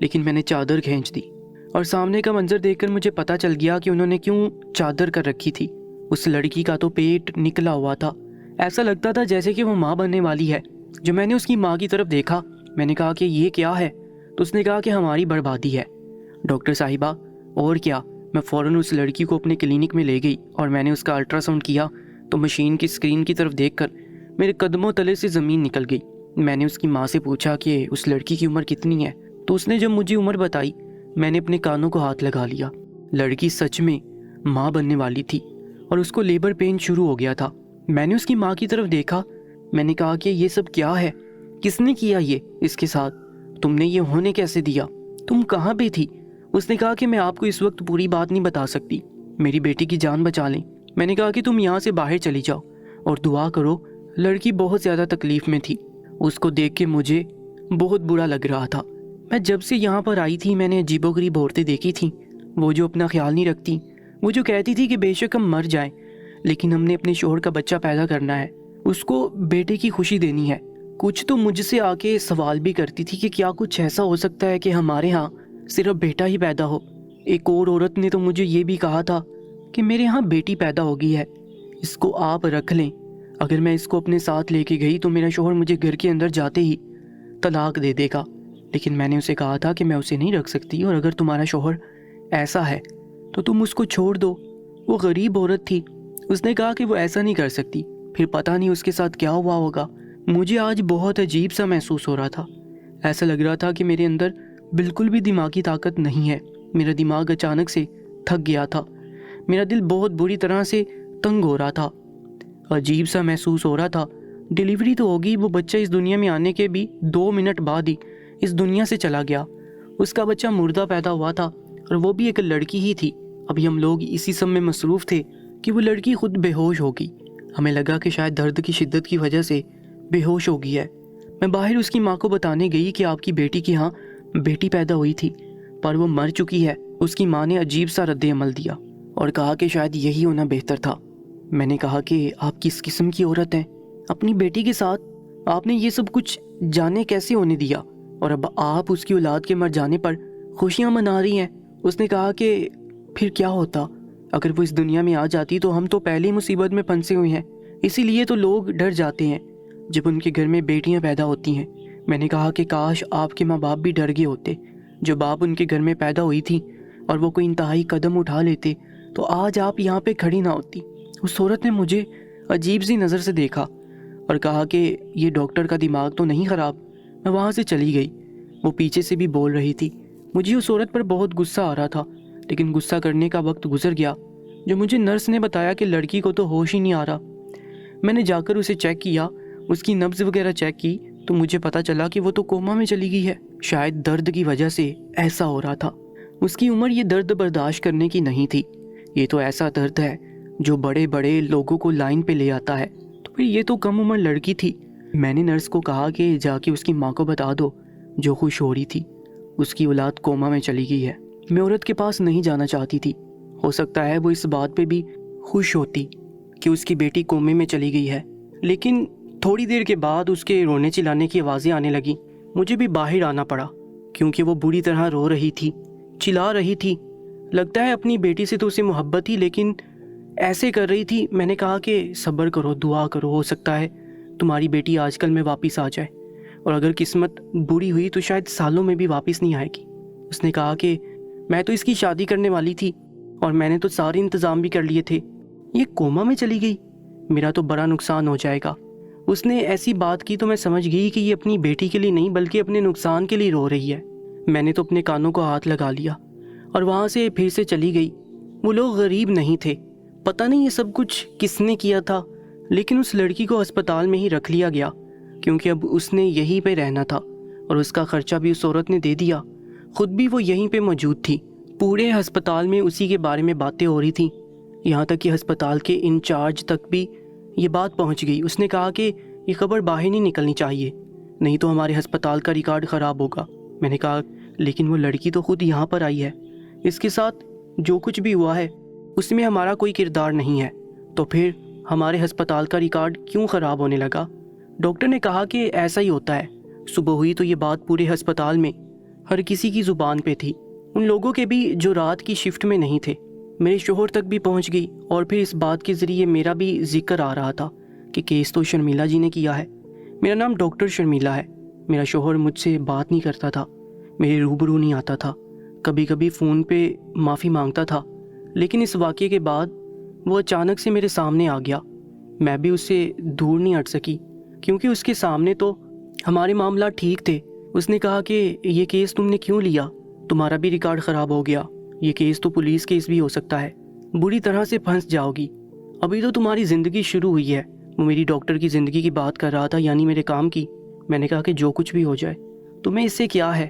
لیکن میں نے چادر کھینچ دی اور سامنے کا منظر دیکھ کر مجھے پتہ چل گیا کہ انہوں نے کیوں چادر کر رکھی تھی۔ اس لڑکی کا تو پیٹ نکلا ہوا تھا، ایسا لگتا تھا جیسے کہ وہ ماں بننے والی ہے۔ جو میں نے اس کی ماں کی طرف دیکھا، میں نے کہا کہ یہ کیا ہے؟ تو اس نے کہا کہ ہماری بربادی ہے ڈاکٹر صاحبہ۔ اور کیا، میں فوراً اس لڑکی کو اپنے کلینک میں لے گئی اور میں نے اس کا الٹرا ساؤنڈ کیا تو مشین کی اسکرین کی طرف دیکھ کر میرے قدموں تلے سے زمین نکل گئی۔ میں نے اس کی ماں سے پوچھا کہ اس لڑکی کی عمر کتنی ہے، تو اس نے جب مجھے عمر بتائی میں نے اپنے کانوں کو ہاتھ لگا لیا۔ لڑکی سچ میں ماں بننے والی تھی اور اس کو لیبر پین شروع ہو گیا تھا۔ میں نے اس کی ماں کی طرف دیکھا، میں نے کہا کہ یہ سب کیا ہے؟ کس نے کیا یہ اس کے ساتھ؟ تم نے یہ ہونے کیسے دیا؟ تم کہاں پہ تھی؟ اس نے کہا کہ میں آپ کو اس وقت پوری بات نہیں بتا سکتی، میری بیٹی کی جان بچا لیں۔ میں نے کہا کہ تم یہاں سے باہر چلی جاؤ اور دعا کرو۔ لڑکی بہت زیادہ تکلیف میں تھی، اس کو دیکھ کے مجھے بہت برا لگ رہا تھا۔ میں جب سے یہاں پر آئی تھی میں نے عجیب و غریب عورتیں دیکھی تھیں، وہ جو اپنا خیال نہیں رکھتی، وہ جو کہتی تھی کہ بے شک ہم مر جائیں لیکن ہم نے اپنے شوہر کا بچہ پیدا کرنا ہے، اس کو بیٹے کی خوشی دینی ہے۔ کچھ تو مجھ سے آ کے سوال بھی کرتی تھی کہ کیا کچھ ایسا ہو سکتا ہے کہ ہمارے ہاں صرف بیٹا ہی پیدا ہو۔ ایک اور عورت نے تو مجھے یہ بھی کہا تھا کہ میرے ہاں بیٹی پیدا ہو گئی ہے، اس کو آپ رکھ لیں، اگر میں اس کو اپنے ساتھ لے کے گئی تو میرا شوہر مجھے گھر کے اندر جاتے ہی طلاق دے دے گا۔ لیکن میں نے اسے کہا تھا کہ میں اسے نہیں رکھ سکتی، اور اگر تمہارا شوہر ایسا ہے تو تم اس کو چھوڑ دو۔ وہ غریب عورت تھی، اس نے کہا کہ وہ ایسا نہیں کر سکتی، پھر پتہ نہیں اس کے ساتھ کیا ہوا ہوگا۔ مجھے آج بہت عجیب سا محسوس ہو رہا تھا، ایسا لگ رہا تھا کہ میرے اندر بالکل بھی دماغی طاقت نہیں ہے۔ میرا دماغ اچانک سے تھک گیا تھا، میرا دل بہت بری طرح سے تنگ ہو رہا تھا، عجیب سا محسوس ہو رہا تھا۔ ڈیلیوری تو ہوگی، وہ بچہ اس دنیا میں آنے کے بھی 2 منٹ بعد ہی اس دنیا سے چلا گیا۔ اس کا بچہ مردہ پیدا ہوا تھا اور وہ بھی ایک لڑکی ہی تھی۔ ابھی ہم لوگ اسی سب میں مصروف تھے کہ وہ لڑکی خود بے ہوش ہو گئی۔ ہمیں لگا کہ شاید درد کی شدت کی وجہ سے بے ہوش ہو گئی ہے۔ میں باہر اس کی ماں کو بتانے گئی کہ آپ کی بیٹی کے ہاں بیٹی پیدا ہوئی تھی پر وہ مر چکی ہے۔ اس کی ماں نے عجیب سا رد عمل دیا اور کہا کہ شاید یہی ہونا بہتر تھا۔ میں نے کہا کہ آپ کس قسم کی عورت ہیں؟ اپنی بیٹی کے ساتھ آپ نے یہ سب کچھ جانے کیسے ہونے دیا، اور اب آپ اس کی اولاد کے مر جانے پر خوشیاں منا رہی ہیں؟ اس نے کہا کہ پھر کیا ہوتا اگر وہ اس دنیا میں آ جاتی، تو ہم تو پہلی مصیبت میں پھنسے ہوئے ہیں، اسی لیے تو لوگ ڈر جاتے ہیں جب ان کے گھر میں بیٹیاں پیدا ہوتی ہیں۔ میں نے کہا کہ کاش آپ کے ماں باپ بھی ڈر گئے ہوتے، جو باپ ان کے گھر میں پیدا ہوئی تھی اور وہ کوئی انتہائی قدم اٹھا لیتے تو آج آپ یہاں پہ کھڑی نہ ہوتی۔ اس عورت نے مجھے عجیب سی نظر سے دیکھا اور کہا کہ یہ ڈاکٹر کا دماغ تو نہیں خراب۔ میں وہاں سے چلی گئی۔ وہ پیچھے سے بھی بول رہی تھی۔ مجھے اس عورت پر بہت غصہ آ رہا تھا، لیکن غصہ کرنے کا وقت گزر گیا۔ جو مجھے نرس نے بتایا کہ لڑکی کو تو ہوش ہی نہیں آ رہا۔ میں نے جا کر اسے چیک کیا، اس کی نبض وغیرہ چیک کی تو مجھے پتا چلا کہ وہ تو کوما میں چلی گئی ہے۔ شاید درد کی وجہ سے ایسا ہو رہا تھا۔ اس کی عمر یہ درد برداشت کرنے کی نہیں تھی، یہ تو ایسا درد ہے جو بڑے بڑے لوگوں کو لائن پہ لے آتا ہے، تو پھر یہ تو کم عمر لڑکی تھی۔ میں نے نرس کو کہا کہ جا کے اس کی ماں کو بتا دو، جو خوش ہو رہی تھی، اس کی اولاد کوما میں چلی گئی ہے۔ میں عورت کے پاس نہیں جانا چاہتی تھی، ہو سکتا ہے وہ اس بات پہ بھی خوش ہوتی کہ اس کی بیٹی کومے میں چلی گئی ہے، لیکن تھوڑی دیر کے بعد اس کے رونے چلانے کی آوازیں آنے لگی۔ مجھے بھی باہر آنا پڑا کیونکہ وہ بری طرح رو رہی تھی، چلا رہی تھی۔ لگتا ہے اپنی بیٹی سے تو اسے محبت تھی، لیکن ایسے کر رہی تھی۔ میں نے کہا کہ صبر کرو، دعا کرو، ہو سکتا ہے تمہاری بیٹی آج کل میں واپس آ جائے، اور اگر قسمت بری ہوئی تو شاید سالوں میں بھی واپس نہیں آئے گی۔ اس نے کہا کہ میں تو اس کی شادی کرنے والی تھی اور میں نے تو سارے انتظام بھی کر لیے تھے، یہ کوما میں چلی گئی، میرا تو بڑا نقصان ہو جائے گا۔ اس نے ایسی بات کی تو میں سمجھ گئی کہ یہ اپنی بیٹی کے لیے نہیں بلکہ اپنے نقصان کے لیے رو رہی ہے۔ میں نے تو اپنے کانوں کو ہاتھ لگا لیا اور وہاں سے پھر سے چلی گئی۔ وہ لوگ غریب نہیں تھے، پتہ نہیں یہ سب کچھ کس نے کیا تھا، لیکن اس لڑکی کو ہسپتال میں ہی رکھ لیا گیا کیونکہ اب اس نے یہیں پہ رہنا تھا اور اس کا خرچہ بھی اس عورت نے دے دیا، خود بھی وہ یہیں پہ موجود تھی۔ پورے ہسپتال میں اسی کے بارے میں باتیں ہو رہی تھیں، یہاں تک کہ ہسپتال کے انچارج تک بھی یہ بات پہنچ گئی۔ اس نے کہا کہ یہ خبر باہر نہیں نکلنی چاہیے، نہیں تو ہمارے ہسپتال کا ریکارڈ خراب ہوگا۔ میں نے کہا لیکن وہ لڑکی تو خود یہاں پر آئی ہے، اس کے ساتھ جو کچھ بھی ہوا ہے اس میں ہمارا کوئی کردار نہیں ہے، تو پھر ہمارے ہسپتال کا ریکارڈ کیوں خراب ہونے لگا؟ ڈاکٹر نے کہا کہ ایسا ہی ہوتا ہے۔ صبح ہوئی تو یہ بات پورے ہسپتال میں ہر کسی کی زبان پہ تھی، ان لوگوں کے بھی جو رات کی شفٹ میں نہیں تھے۔ میرے شوہر تک بھی پہنچ گئی اور پھر اس بات کے ذریعے میرا بھی ذکر آ رہا تھا کہ کیس تو شرمیلا جی نے کیا ہے۔ میرا نام ڈاکٹر شرمیلا ہے۔ میرا شوہر مجھ سے بات نہیں کرتا تھا، میرے روبرو نہیں آتا تھا، کبھی کبھی فون پہ معافی مانگتا تھا، لیکن اس واقعے کے بعد وہ اچانک سے میرے سامنے آ گیا۔ میں بھی اس سے دور نہیں ہٹ سکی کیونکہ اس کے سامنے تو ہمارے معاملات ٹھیک تھے۔ اس نے کہا کہ یہ کیس تم نے کیوں لیا، تمہارا بھی ریکارڈ خراب ہو گیا، یہ کیس تو پولیس کیس بھی ہو سکتا ہے، بری طرح سے پھنس جاؤ گی، ابھی تو تمہاری زندگی شروع ہوئی ہے۔ وہ میری ڈاکٹر کی زندگی کی بات کر رہا تھا، یعنی میرے کام کی۔ میں نے کہا کہ جو کچھ بھی ہو جائے تمہیں اس سے کیا ہے،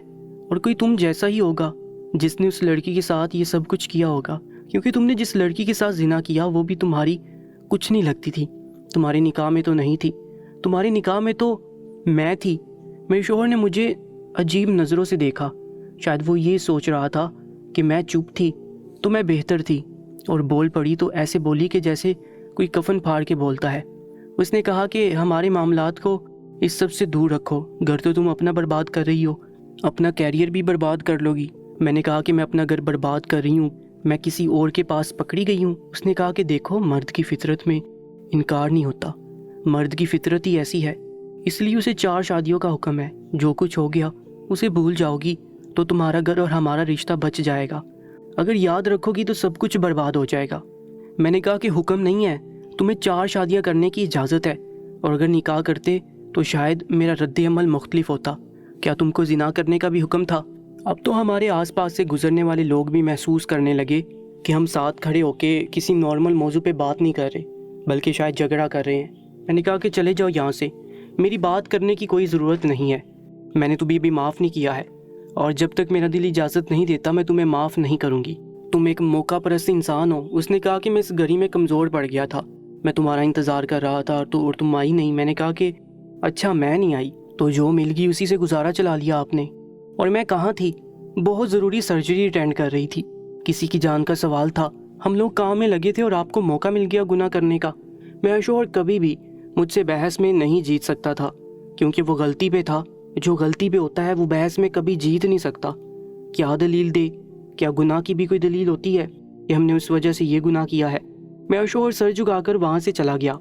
اور کوئی تم جیسا ہی ہوگا جس نے اس لڑکی کے ساتھ یہ سب کچھ کیا ہوگا، کیونکہ تم نے جس لڑکی کے ساتھ زنا کیا وہ بھی تمہاری کچھ نہیں لگتی تھی، تمہارے نکاح میں تو نہیں تھی، تمہارے نکاح میں تو میں تھی۔ میرے شوہر نے مجھے عجیب نظروں سے دیکھا، شاید وہ یہ سوچ رہا تھا کہ میں چپ تھی تو میں بہتر تھی، اور بول پڑی تو ایسے بولی کہ جیسے کوئی کفن پھاڑ کے بولتا ہے۔ اس نے کہا کہ ہمارے معاملات کو اس سب سے دور رکھو، گھر تو تم اپنا برباد کر رہی ہو، اپنا کیریئر بھی برباد کر لو گی۔ میں نے کہا کہ میں اپنا گھر برباد کر رہی ہوں، میں کسی اور کے پاس پکڑی گئی ہوں۔ اس نے کہا کہ دیکھو، مرد کی فطرت میں انکار نہیں ہوتا، مرد کی فطرت ہی ایسی ہے، اس لیے اسے 4 شادیوں کا حکم ہے، جو کچھ ہو گیا اسے بھول جاؤ گی تو تمہارا گھر اور ہمارا رشتہ بچ جائے گا، اگر یاد رکھو گی تو سب کچھ برباد ہو جائے گا۔ میں نے کہا کہ حکم نہیں ہے، تمہیں 4 شادیاں کرنے کی اجازت ہے، اور اگر نکاح کرتے تو شاید میرا رد عمل مختلف ہوتا۔ کیا تم کو زنا کرنے کا بھی حکم تھا؟ اب تو ہمارے آس پاس سے گزرنے والے لوگ بھی محسوس کرنے لگے کہ ہم ساتھ کھڑے ہو کے کسی نارمل موضوع پہ بات نہیں کر رہے، بلکہ شاید جھگڑا کر رہے ہیں۔ میں نے کہا کہ چلے جاؤ یہاں سے، میری بات کرنے کی کوئی ضرورت نہیں ہے، میں نے تمہیں بھی معاف نہیں کیا ہے، اور جب تک میرا دل اجازت نہیں دیتا میں تمہیں معاف نہیں کروں گی، تم ایک موقع پرست انسان ہو۔ اس نے کہا کہ میں اس گھڑی میں کمزور پڑ گیا تھا، میں تمہارا انتظار کر رہا تھا اور تم آئی نہیں۔ میں نے کہا کہ اچھا میں نہیں آئی تو جو مل گئی اسی سے گزارا چلا لیا آپ نے۔ اور میں کہاں تھی؟ بہت ضروری سرجری اٹینڈ کر رہی تھی، کسی کی جان کا سوال تھا، ہم لوگ کام میں لگے تھے اور آپ کو موقع مل گیا گناہ کرنے کا۔ میرا شوہر کبھی بھی مجھ سے بحث میں نہیں جیت سکتا تھا، کیونکہ وہ غلطی پہ تھا، جو غلطی پہ ہوتا ہے وہ بحث میں کبھی جیت نہیں سکتا۔ کیا دلیل دے؟ کیا گناہ کی بھی کوئی دلیل ہوتی ہے کہ ہم نے اس وجہ سے یہ گناہ کیا ہے؟ میرا شوہر سر جھکا کر وہاں سے چلا گیا۔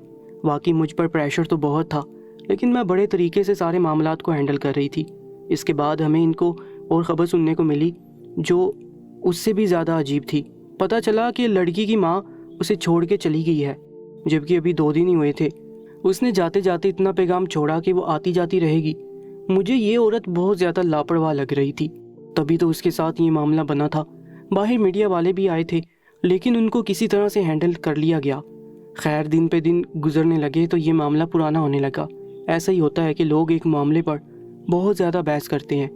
واقعی مجھ پر پریشر تو بہت تھا، لیکن میں بڑے طریقے سے سارے معاملات کو ہینڈل کر رہی تھی۔ اس کے بعد ہمیں ان کو اور خبر سننے کو ملی جو اس سے بھی زیادہ عجیب تھی۔ پتہ چلا کہ لڑکی کی ماں اسے چھوڑ کے چلی گئی ہے، جبکہ ابھی 2 دن ہی ہوئے تھے۔ اس نے جاتے جاتے اتنا پیغام چھوڑا کہ وہ آتی جاتی رہے گی۔ مجھے یہ عورت بہت زیادہ لاپرواہ لگ رہی تھی، تبھی تو اس کے ساتھ یہ معاملہ بنا تھا۔ باہر میڈیا والے بھی آئے تھے، لیکن ان کو کسی طرح سے ہینڈل کر لیا گیا۔ خیر دن پہ دن گزرنے لگے تو یہ معاملہ پرانا ہونے لگا۔ ایسا ہی ہوتا ہے کہ لوگ ایک معاملے پر بہت زیادہ بحث کرتے ہیں،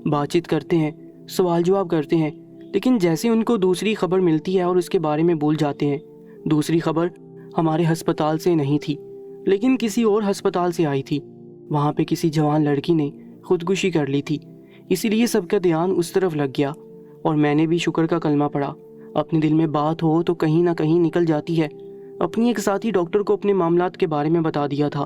بات چیت کرتے ہیں، سوال جواب کرتے ہیں، لیکن جیسے ان کو دوسری خبر ملتی ہے اور اس کے بارے میں بھول جاتے ہیں۔ دوسری خبر ہمارے ہسپتال سے نہیں تھی، لیکن کسی اور ہسپتال سے آئی تھی۔ وہاں پہ کسی جوان لڑکی نے خودکشی کر لی تھی، اسی لیے سب کا دھیان اس طرف لگ گیا، اور میں نے بھی شکر کا کلمہ پڑھا۔ اپنے دل میں بات ہو تو کہیں نہ کہیں نکل جاتی ہے۔ اپنی ایک ساتھی ڈاکٹر کو اپنے معاملات کے بارے میں بتا دیا تھا،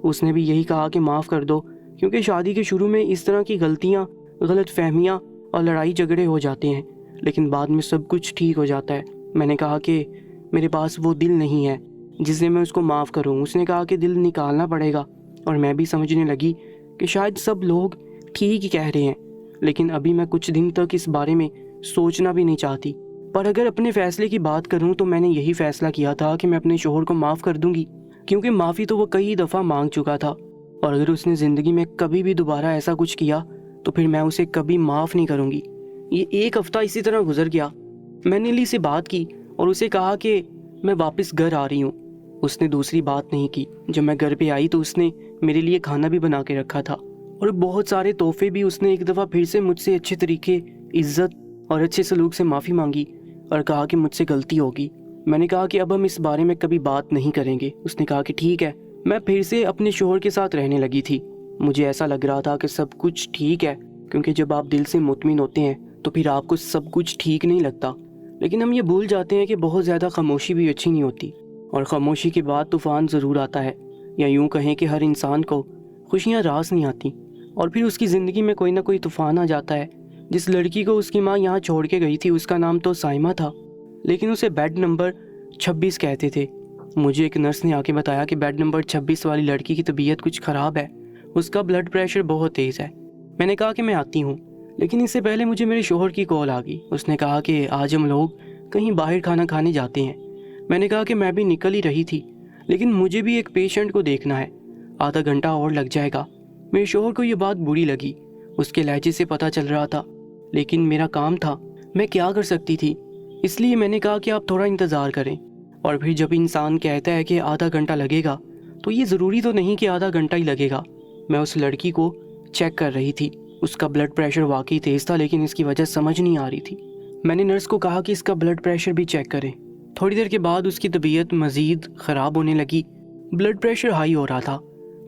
اس نے بھی یہی کہا کہ معاف کر دو، کیونکہ شادی کے شروع میں اس طرح کی غلطیاں، غلط فہمیاں اور لڑائی جھگڑے ہو جاتے ہیں، لیکن بعد میں سب کچھ ٹھیک ہو جاتا ہے۔ میں نے کہا کہ میرے پاس وہ دل نہیں ہے جس سے میں اس کو معاف کروں۔ اس نے کہا کہ دل نکالنا پڑے گا، اور میں بھی سمجھنے لگی کہ شاید سب لوگ ٹھیک ہی کہہ رہے ہیں، لیکن ابھی میں کچھ دن تک اس بارے میں سوچنا بھی نہیں چاہتی۔ پر اگر اپنے فیصلے کی بات کروں تو میں نے یہی فیصلہ کیا تھا کہ میں اپنے شوہر کو معاف کر دوں گی، کیونکہ معافی تو وہ کئی دفعہ مانگ چکا تھا، اور اگر اس نے زندگی میں کبھی بھی دوبارہ ایسا کچھ کیا تو پھر میں اسے کبھی معاف نہیں کروں گی۔ یہ 1 ہفتہ اسی طرح گزر گیا۔ میں نے لی سے بات کی اور اسے کہا کہ میں واپس گھر آ رہی ہوں۔ اس نے دوسری بات نہیں کی۔ جب میں گھر پہ آئی تو اس نے میرے لیے کھانا بھی بنا کے رکھا تھا، اور بہت سارے تحفے بھی۔ اس نے ایک دفعہ پھر سے مجھ سے اچھے طریقے، عزت اور اچھے سلوک سے معافی مانگی اور کہا کہ مجھ سے غلطی ہوگی۔ میں نے کہا کہ اب ہم اس بارے میں کبھی بات نہیں کریں گے۔ اس نے کہا کہ ٹھیک ہے۔ میں پھر سے اپنے شوہر کے ساتھ رہنے لگی تھی۔ مجھے ایسا لگ رہا تھا کہ سب کچھ ٹھیک ہے، کیونکہ جب آپ دل سے مطمئن ہوتے ہیں تو پھر آپ کو سب کچھ ٹھیک نہیں لگتا، لیکن ہم یہ بھول جاتے ہیں کہ بہت زیادہ خاموشی بھی اچھی نہیں ہوتی، اور خاموشی کے بعد طوفان ضرور آتا ہے، یا یوں کہیں کہ ہر انسان کو خوشیاں راس نہیں آتی، اور پھر اس کی زندگی میں کوئی نہ کوئی طوفان آ جاتا ہے جس لڑکی کو اس کی ماں یہاں چھوڑ کے گئی تھی اس کا نام تو سائمہ تھا، لیکن اسے بیڈ نمبر 26 کہتے تھے۔ مجھے ایک نرس نے آ کے بتایا کہ بیڈ نمبر 26 والی لڑکی کی طبیعت کچھ خراب ہے، اس کا بلڈ پریشر بہت تیز ہے۔ میں نے کہا کہ میں آتی ہوں، لیکن اس سے پہلے مجھے میرے شوہر کی کال آ گئی۔ اس نے کہا کہ آج ہم لوگ کہیں باہر کھانا کھانے جاتے ہیں۔ میں نے کہا کہ میں بھی نکل ہی رہی تھی، لیکن مجھے بھی ایک پیشنٹ کو دیکھنا ہے، آدھا گھنٹہ اور لگ جائے گا۔ میرے شوہر کو یہ بات بری لگی، اس کے لہجے سے پتہ چل رہا تھا، لیکن میرا کام تھا، میں کیا کر سکتی تھی؟ اس لیے میں نے کہا کہ آپ تھوڑا انتظار کریں۔ اور پھر جب انسان کہتا ہے کہ آدھا گھنٹہ لگے گا تو یہ ضروری تو نہیں کہ آدھا گھنٹہ ہی لگے گا۔ میں اس لڑکی کو چیک کر رہی تھی، اس کا بلڈ پریشر واقعی تیز تھا، لیکن اس کی وجہ سمجھ نہیں آ رہی تھی۔ میں نے نرس کو کہا کہ اس کا بلڈ پریشر بھی چیک کریں۔ تھوڑی دیر کے بعد اس کی طبیعت مزید خراب ہونے لگی، بلڈ پریشر ہائی ہو رہا تھا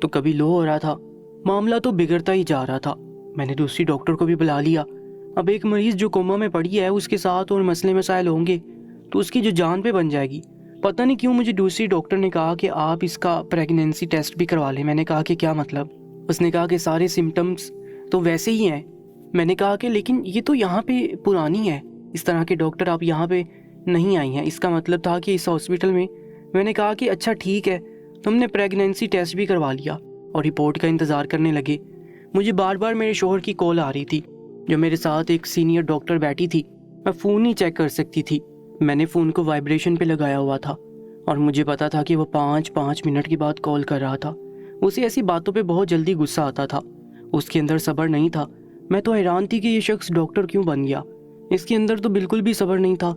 تو کبھی لو ہو رہا تھا، معاملہ تو بگڑتا ہی جا رہا تھا۔ میں نے دوسری ڈاکٹر کو بھی بلا لیا۔ اب ایک مریض جو کوما میں پڑی ہے اس کے ساتھ اور مسئلے مسائل ہوں گے تو اس کی جو جان پہ بن جائے گی۔ پتہ نہیں کیوں مجھے دوسری ڈاکٹر نے کہا کہ آپ اس کا پریگنینسی ٹیسٹ بھی کروا لیں۔ میں نے کہا کہ کیا مطلب؟ اس نے کہا کہ سارے سمٹمز تو ویسے ہی ہیں۔ میں نے کہا کہ لیکن یہ تو یہاں پہ پرانی ہے، اس طرح کے ڈاکٹر آپ یہاں پہ نہیں آئی ہیں، اس کا مطلب تھا کہ اس ہاسپٹل میں نے کہا کہ اچھا ٹھیک ہے، تم نے پریگنینسی ٹیسٹ بھی کروا لیا اور رپورٹ کا انتظار کرنے لگے۔ مجھے بار بار میرے شوہر کی کال آ رہی تھی، جو میرے ساتھ ایک سینئر ڈاکٹر بیٹھی تھی۔ میں فون نہیں چیک کر سکتی تھی، میں نے فون کو وائبریشن پہ لگایا ہوا تھا اور مجھے پتا تھا کہ وہ 5 منٹ کے بعد کال کر رہا تھا۔ اسے ایسی باتوں پہ بہت جلدی غصہ آتا تھا، اس کے اندر صبر نہیں تھا۔ میں تو حیران تھی کہ یہ شخص ڈاکٹر کیوں بن گیا، اس کے اندر تو بالکل بھی صبر نہیں تھا۔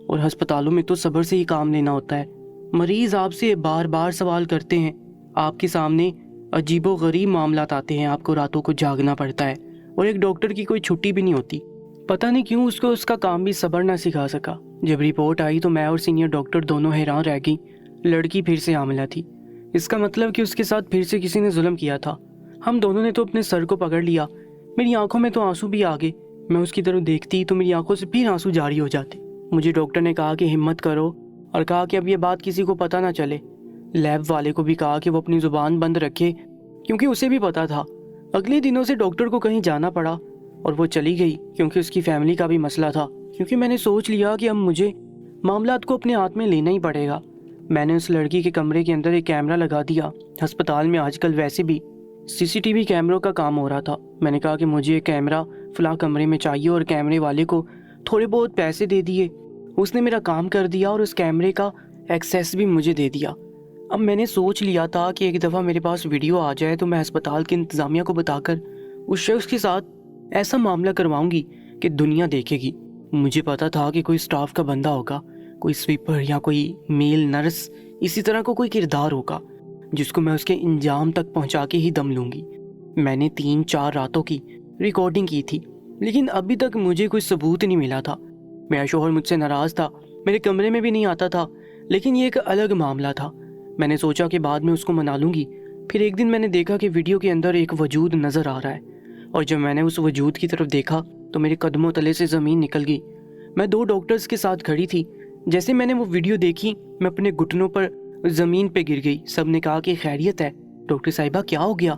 اور ہسپتالوں میں تو صبر سے ہی کام لینا ہوتا ہے، مریض آپ سے بار بار سوال کرتے ہیں، آپ کے سامنے عجیب و غریب معاملات آتے ہیں، آپ کو راتوں کو جاگنا پڑتا ہے، اور ایک ڈاکٹر کی کوئی چھٹی بھی نہیں ہوتی۔ پتہ نہیں کیوں اس کو اس کا کام بھی صبر نہ سکھا سکا۔ جب رپورٹ آئی تو میں اور سینئر ڈاکٹر دونوں حیران رہ گئی۔ لڑکی پھر سے حاملہ تھی، اس کا مطلب کہ اس کے ساتھ پھر سے کسی نے ظلم کیا تھا۔ ہم دونوں نے تو اپنے سر کو پکڑ لیا، میری آنکھوں میں تو آنسو بھی آ گئے۔ میں اس کی طرف دیکھتی تو میری آنکھوں سے پھر آنسو جاری ہو جاتے۔ مجھے ڈاکٹر نے کہا کہ ہمت کرو، اور کہا کہ اب یہ بات کسی کو پتہ نہ چلے۔ لیب والے کو بھی کہا کہ وہ اپنی زبان بند رکھے، کیونکہ اسے بھی پتا تھا۔ اگلے دنوں سے ڈاکٹر کو کہیں جانا پڑا اور وہ چلی گئی، کیونکہ اس کی فیملی کا بھی مسئلہ تھا۔ کیونکہ میں نے سوچ لیا کہ اب مجھے معاملات کو اپنے ہاتھ میں لینا ہی پڑے گا۔ میں نے اس لڑکی کے کمرے کے اندر ایک کیمرہ لگا دیا۔ ہسپتال میں آج کل ویسے بھی CCTV کیمروں کا کام ہو رہا تھا۔ میں نے کہا کہ مجھے ایک کیمرہ فلاں کمرے میں چاہیے، اور کیمرے والے کو تھوڑے بہت پیسے دے دیے۔ اس نے میرا کام کر دیا اور اس کیمرے کا ایکسیس بھی مجھے دے دیا۔ اب میں نے سوچ لیا تھا کہ ایک دفعہ میرے پاس ویڈیو آ جائے تو میں ہسپتال کی انتظامیہ کو بتا کر اس شخص کے ساتھ ایسا معاملہ کرواؤں گی کہ دنیا دیکھے گی۔ مجھے پتا تھا کہ کوئی سٹاف کا بندہ ہوگا، کوئی سویپر یا کوئی میل نرس، اسی طرح کو کوئی کردار ہوگا جس کو میں اس کے انجام تک پہنچا کے ہی دم لوں گی۔ میں نے 3-4 راتوں کی ریکارڈنگ کی تھی، لیکن ابھی تک مجھے کوئی ثبوت نہیں ملا تھا۔ میرا شوہر مجھ سے ناراض تھا، میرے کمرے میں بھی نہیں آتا تھا، لیکن یہ ایک الگ معاملہ تھا۔ میں نے سوچا کہ بعد میں اس کو منا لوں گی۔ پھر ایک دن میں نے دیکھا کہ ویڈیو کے اندر ایک وجود نظر آ رہا ہے، اور جب میں نے اس وجود کی طرف دیکھا تو میرے قدموں تلے سے زمین نکل گئی۔ میں 2 ڈاکٹرز کے ساتھ کھڑی تھی۔ جیسے میں نے وہ ویڈیو دیکھی میں اپنے گھٹنوں پر زمین پہ گر گئی۔ سب نے کہا کہ خیریت ہے؟ ڈاکٹر صاحبہ کیا ہو گیا؟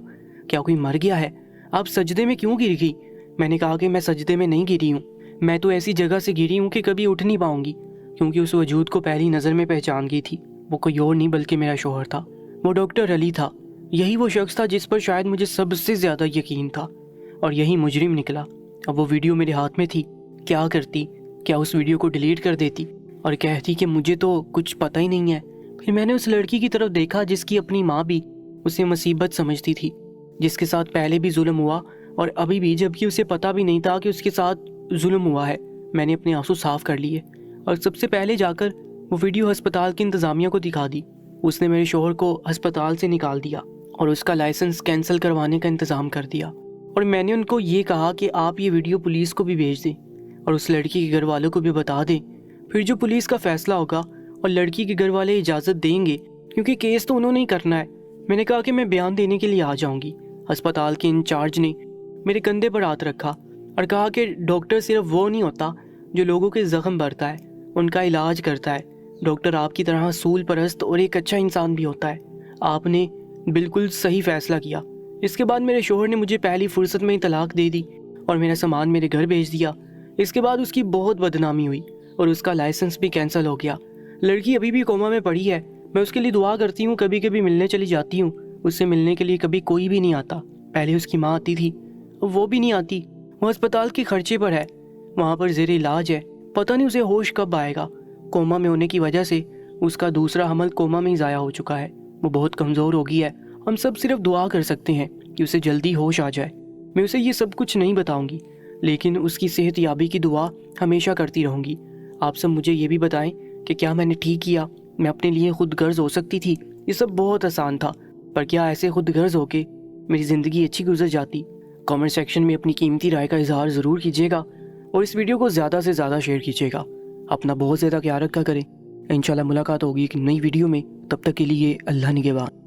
کیا کوئی مر گیا ہے؟ آپ سجدے میں کیوں گر گئی؟ میں نے کہا کہ میں سجدے میں نہیں گری ہوں، میں تو ایسی جگہ سے گری ہوں کہ کبھی اٹھ نہیں پاؤں گی، کیونکہ اس وجود کو پہلی نظر میں پہچان گئی تھی۔ وہ کوئی اور نہیں بلکہ میرا شوہر تھا، وہ ڈاکٹر علی تھا۔ یہی وہ شخص تھا جس پر شاید مجھے سب سے زیادہ یقین تھا، اور یہی مجرم نکلا۔ اب وہ ویڈیو میرے ہاتھ میں تھی، کیا کرتی؟ کیا اس ویڈیو کو ڈیلیٹ کر دیتی اور کہتی کہ مجھے تو کچھ پتہ ہی نہیں ہے؟ پھر میں نے اس لڑکی کی طرف دیکھا جس کی اپنی ماں بھی اسے مصیبت سمجھتی تھی، جس کے ساتھ پہلے بھی ظلم ہوا اور ابھی بھی، جبکہ اسے پتہ بھی نہیں تھا کہ اس کے ساتھ ظلم ہوا ہے۔ میں نے اپنے آنسو صاف کر لیے اور سب سے پہلے جا کر وہ ویڈیو ہسپتال کی انتظامیہ کو دکھا دی۔ اس نے میرے شوہر کو ہسپتال سے نکال دیا اور اس کا لائسنس کینسل کروانے کا انتظام کر دیا، اور میں نے ان کو یہ کہا کہ آپ یہ ویڈیو پولیس کو بھی بھیج دیں اور اس لڑکی کے گھر والوں کو بھی بتا دیں۔ پھر جو پولیس کا فیصلہ ہوگا اور لڑکی کے گھر والے اجازت دیں گے، کیونکہ کیس تو انہوں نے ہی کرنا ہے۔ میں نے کہا کہ میں بیان دینے کے لیے آ جاؤں گی۔ ہسپتال کے انچارج نے میرے کندھے پر ہاتھ رکھا اور کہا کہ ڈاکٹر صرف وہ نہیں ہوتا جو لوگوں کے زخم بھرتا ہے، ان کا علاج کرتا ہے۔ ڈاکٹر آپ کی طرح اصول پرست اور ایک اچھا انسان بھی ہوتا ہے۔ آپ نے بالکل صحیح فیصلہ کیا۔ اس کے بعد میرے شوہر نے مجھے پہلی فرصت میں ہی طلاق دے دی اور میرا سامان میرے گھر بھیج دیا۔ اس کے بعد اس کی بہت بدنامی ہوئی اور اس کا لائسنس بھی کینسل ہو گیا۔ لڑکی ابھی بھی کوما میں پڑی ہے۔ میں اس کے لیے دعا کرتی ہوں، کبھی کبھی ملنے چلی جاتی ہوں۔ اس سے ملنے کے لیے کبھی کوئی بھی نہیں آتا۔ پہلے اس کی ماں آتی تھی، وہ بھی نہیں آتی۔ وہ ہسپتال کے خرچے پر ہے، وہاں پر زیر علاج ہے۔ پتہ نہیں اسے ہوش کب آئے گا۔ کوما میں ہونے کی وجہ سے اس کا دوسرا حمل کوما میں ہی ضائع ہو چکا ہے۔ وہ بہت کمزور ہو گئی ہے۔ ہم سب صرف دعا کر سکتے ہیں کہ اسے جلدی ہوش آ جائے۔ میں اسے یہ سب کچھ نہیں بتاؤں گی، لیکن اس کی صحت یابی کی دعا ہمیشہ کرتی رہوں گی۔ آپ سب مجھے یہ بھی بتائیں کہ کیا میں نے ٹھیک کیا؟ میں اپنے لیے خود غرض ہو سکتی تھی، یہ سب بہت آسان تھا، پر کیا ایسے خود غرض ہو کے میری زندگی اچھی گزر جاتی؟ کامنٹ سیکشن میں اپنی قیمتی رائے کا اظہار ضرور کیجیے گا اور اس ویڈیو کو زیادہ سے زیادہ شیئر کیجیے گا۔ اپنا بہت زیادہ خیال رکھا کریں۔ انشاءاللہ ملاقات ہوگی ایک نئی ویڈیو میں، تب تک کے لیے اللہ نگہبان۔